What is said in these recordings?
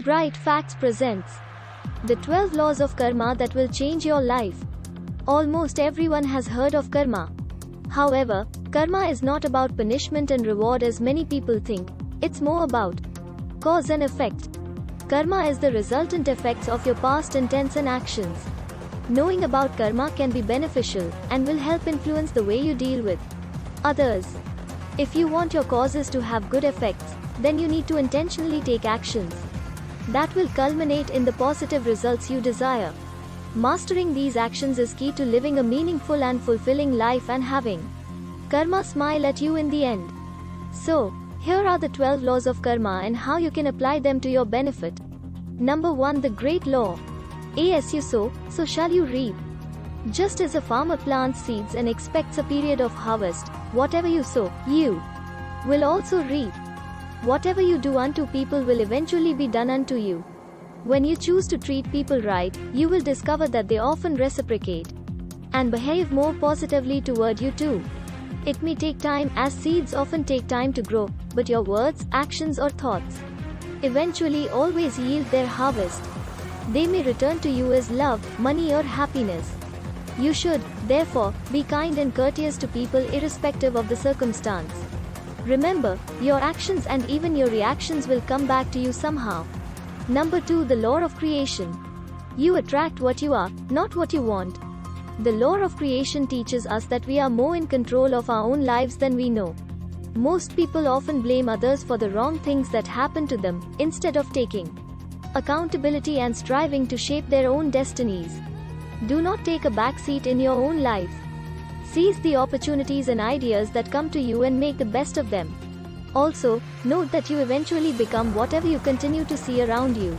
Bright Facts presents the 12 laws of karma that will change your life. Almost everyone has heard of karma. However, karma is not about punishment and reward as many people think. It's more about cause and effect. Karma is the resultant effects of your past intents and actions. Knowing about karma can be beneficial and will help influence the way you deal with others. If you want your causes to have good effects, then you need to intentionally take actions that will culminate in the positive results you desire. Mastering these actions is key to living a meaningful and fulfilling life and having karma smile at you in the end. So, here are the 12 laws of karma and how you can apply them to your benefit. Number 1. The Great Law. As you sow, so shall you reap. Just as a farmer plants seeds and expects a period of harvest, whatever you sow, you will also reap. Whatever you do unto people will eventually be done unto you. When you choose to treat people right, you will discover that they often reciprocate and behave more positively toward you too. It may take time, as seeds often take time to grow, but your words, actions or thoughts eventually always yield their harvest. They may return to you as love, money or happiness. You should, therefore, be kind and courteous to people irrespective of the circumstance. Remember, your actions and even your reactions will come back to you somehow. Number 2. The Law of Creation. You attract what you are, not what you want. The law of creation teaches us that we are more in control of our own lives than we know. Most people often blame others for the wrong things that happen to them, instead of taking accountability and striving to shape their own destinies. Do not take a back seat in your own life. Seize the opportunities and ideas that come to you and make the best of them. Also, note that you eventually become whatever you continue to see around you.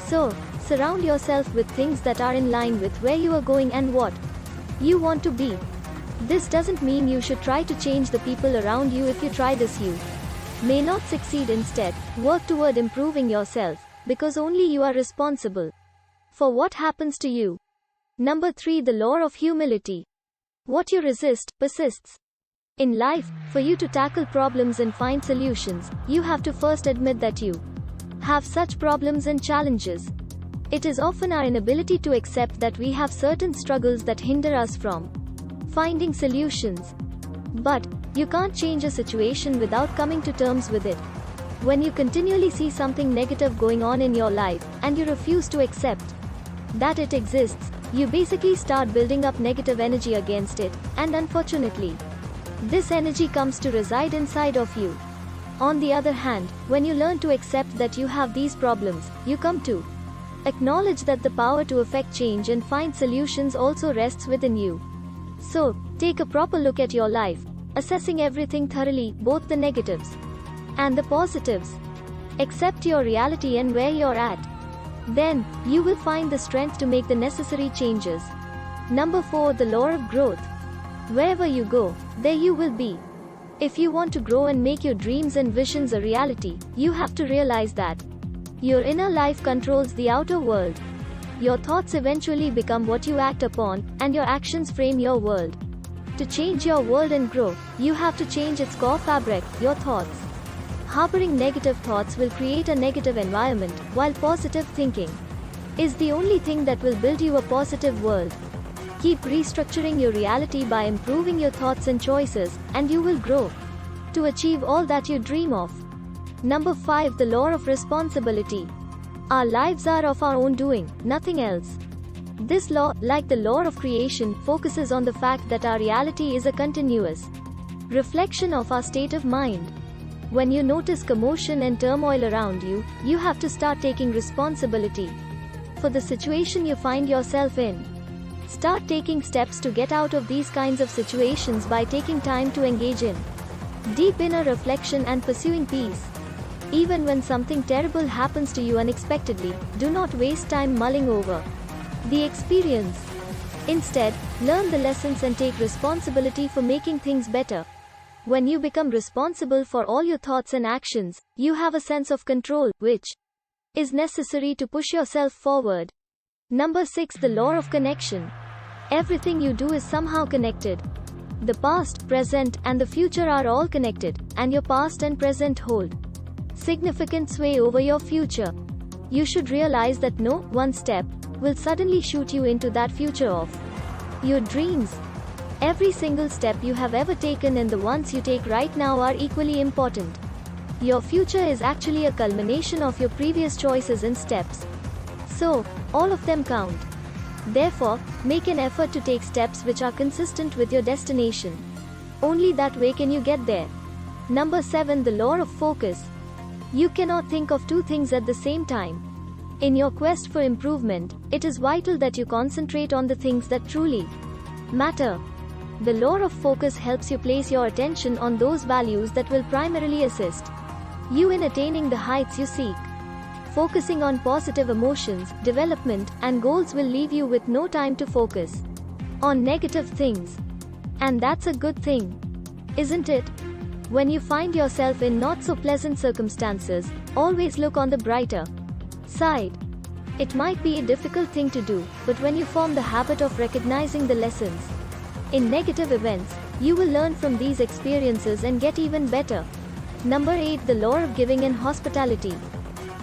So, surround yourself with things that are in line with where you are going and what you want to be. This doesn't mean you should try to change the people around you. If you try this, you may not succeed. Instead, work toward improving yourself, because only you are responsible for what happens to you. Number 3. The Law of Humility. What you resist, persists. In life, for you to tackle problems and find solutions, you have to first admit that you have such problems and challenges. It is often our inability to accept that we have certain struggles that hinder us from finding solutions. But, you can't change a situation without coming to terms with it. When you continually see something negative going on in your life, and you refuse to accept that it exists, you basically start building up negative energy against it, and unfortunately, this energy comes to reside inside of you. On the other hand, when you learn to accept that you have these problems, you come to acknowledge that the power to affect change and find solutions also rests within you. So, take a proper look at your life, assessing everything thoroughly, both the negatives and the positives. Accept your reality and where you're at. Then, you will find the strength to make the necessary changes. Number 4. The Law of Growth. Wherever you go, there you will be. If you want to grow and make your dreams and visions a reality, you have to realize that your inner life controls the outer world. Your thoughts eventually become what you act upon, and your actions frame your world. To change your world and grow, you have to change its core fabric, your thoughts. Harboring negative thoughts will create a negative environment, while positive thinking is the only thing that will build you a positive world. Keep restructuring your reality by improving your thoughts and choices, and you will grow to achieve all that you dream of. Number 5. The Law of Responsibility. Our lives are of our own doing, nothing else. This law, like the law of creation, focuses on the fact that our reality is a continuous reflection of our state of mind. When you notice commotion and turmoil around you, you have to start taking responsibility for the situation you find yourself in. Start taking steps to get out of these kinds of situations by taking time to engage in deep inner reflection and pursuing peace. Even when something terrible happens to you unexpectedly, do not waste time mulling over the experience. Instead, learn the lessons and take responsibility for making things better. When you become responsible for all your thoughts and actions, you have a sense of control, which is necessary to push yourself forward. Number 6. The Law of Connection. Everything you do is somehow connected. The past, present, and the future are all connected, and your past and present hold significant sway over your future. you should realize that no one step will suddenly shoot you into that future of your dreams. Every single step you have ever taken and the ones you take right now are equally important. Your future is actually a culmination of your previous choices and steps. So, all of them count. Therefore, make an effort to take steps which are consistent with your destination. Only that way can you get there. Number 7. The law of focus. You cannot think of two things at the same time. In your quest for improvement, it is vital that you concentrate on the things that truly matter. The law of focus helps you place your attention on those values that will primarily assist you in attaining the heights you seek. Focusing on positive emotions, development, and goals will leave you with no time to focus on negative things. And that's a good thing, isn't it? When you find yourself in not so pleasant circumstances, always look on the brighter side. It might be a difficult thing to do, but when you form the habit of recognizing the lessons in negative events, you will learn from these experiences and get even better. Number 8. The law of giving and hospitality.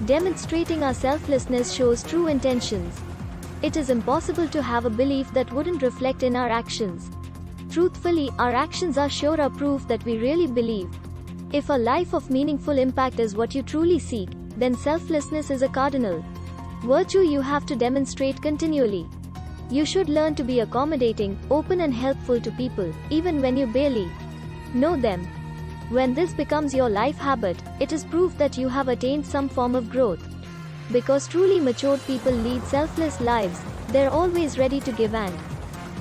Demonstrating our selflessness shows true intentions. It is impossible to have a belief that wouldn't reflect in our actions. Truthfully, our actions are sure proof that we really believe. If a life of meaningful impact is what you truly seek, then selflessness is a cardinal virtue you have to demonstrate continually. You should learn to be accommodating, open and helpful to people, even when you barely know them. When this becomes your life habit, it is proof that you have attained some form of growth. Because truly matured people lead selfless lives, they're always ready to give and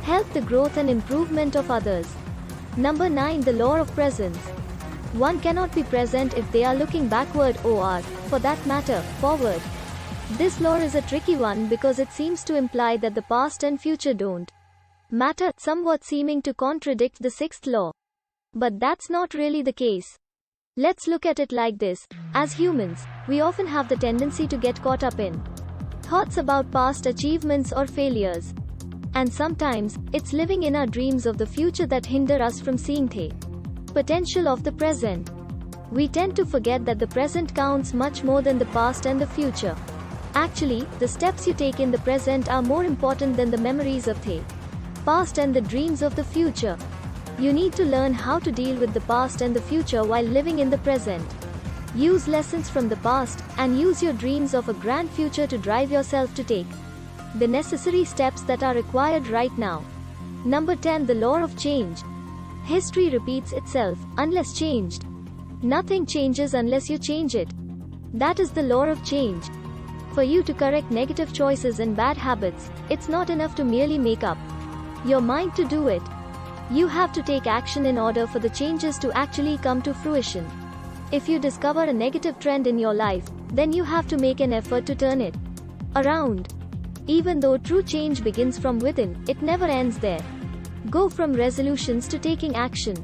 help the growth and improvement of others. Number 9. The law of presence. One cannot be present if they are looking backward or, for that matter, forward. This law is a tricky one because it seems to imply that the past and future don't matter, somewhat seeming to contradict the 6th law. But that's not really the case. Let's look at it like this. As humans, we often have the tendency to get caught up in thoughts about past achievements or failures. And sometimes, it's living in our dreams of the future that hinder us from seeing the potential of the present. We tend to forget that the present counts much more than the past and the future. Actually, the steps you take in the present are more important than the memories of the past and the dreams of the future. You need to learn how to deal with the past and the future while living in the present. Use lessons from the past, and use your dreams of a grand future to drive yourself to take the necessary steps that are required right now. Number 10. The law of change. History repeats itself, unless changed. Nothing changes unless you change it. That is the law of change. For you to correct negative choices and bad habits, it's not enough to merely make up your mind to do it. You have to take action in order for the changes to actually come to fruition. If you discover a negative trend in your life, then you have to make an effort to turn it around. Even though true change begins from within, it never ends there. Go from resolutions to taking action.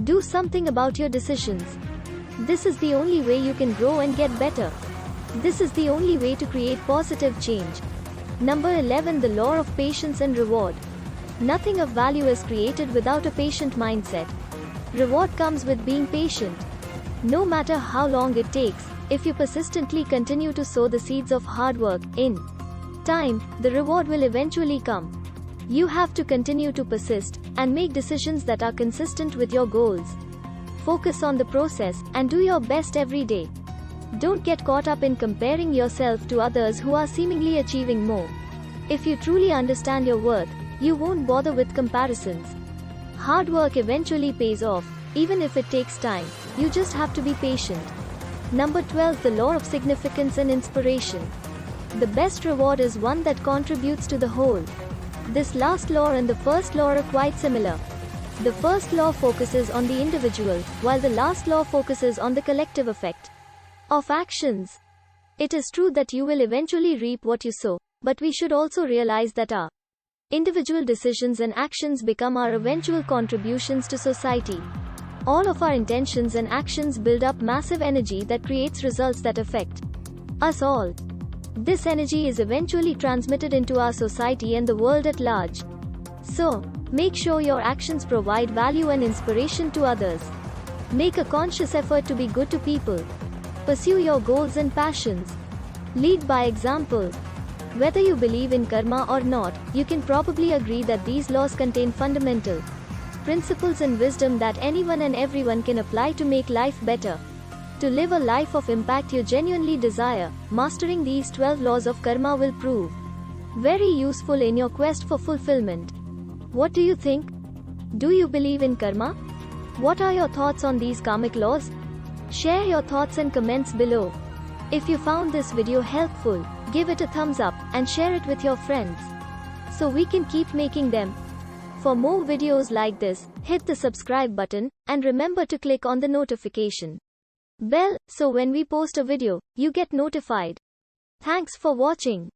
Do something about your decisions. This is the only way you can grow and get better. This is the only way to create positive change. Number 11. The law of patience and reward. Nothing of value is created without a patient mindset. Reward comes with being patient. No matter how long it takes, if you persistently continue to sow the seeds of hard work, in time, the reward will eventually come. You have to continue to persist, and make decisions that are consistent with your goals. Focus on the process, and do your best every day. Don't get caught up in comparing yourself to others who are seemingly achieving more. If you truly understand your worth, you won't bother with comparisons. Hard work eventually pays off, even if it takes time. You just have to be patient. Number 12. The law of significance and inspiration. The best reward is one that contributes to the whole. This last law and the first law are quite similar. The first law focuses on the individual, while the last law focuses on the collective effect of actions. It is true that you will eventually reap what you sow, but we should also realize that our individual decisions and actions become our eventual contributions to society. All of our intentions and actions build up massive energy that creates results that affect us all. This energy is eventually transmitted into our society and the world at large. So, make sure your actions provide value and inspiration to others. Make a conscious effort to be good to people. Pursue your goals and passions. Lead by example. Whether you believe in karma or not, you can probably agree that these laws contain fundamental principles and wisdom that anyone and everyone can apply to make life better. To live a life of impact you genuinely desire, mastering these 12 laws of karma will prove very useful in your quest for fulfillment. What do you think? Do you believe in karma? What are your thoughts on these karmic laws? Share your thoughts and comments below. If you found this video helpful, give it a thumbs up and share it with your friends so we can keep making them. For more videos like this, hit the subscribe button and remember to click on the notification bell so when we post a video, you get notified. Thanks for watching.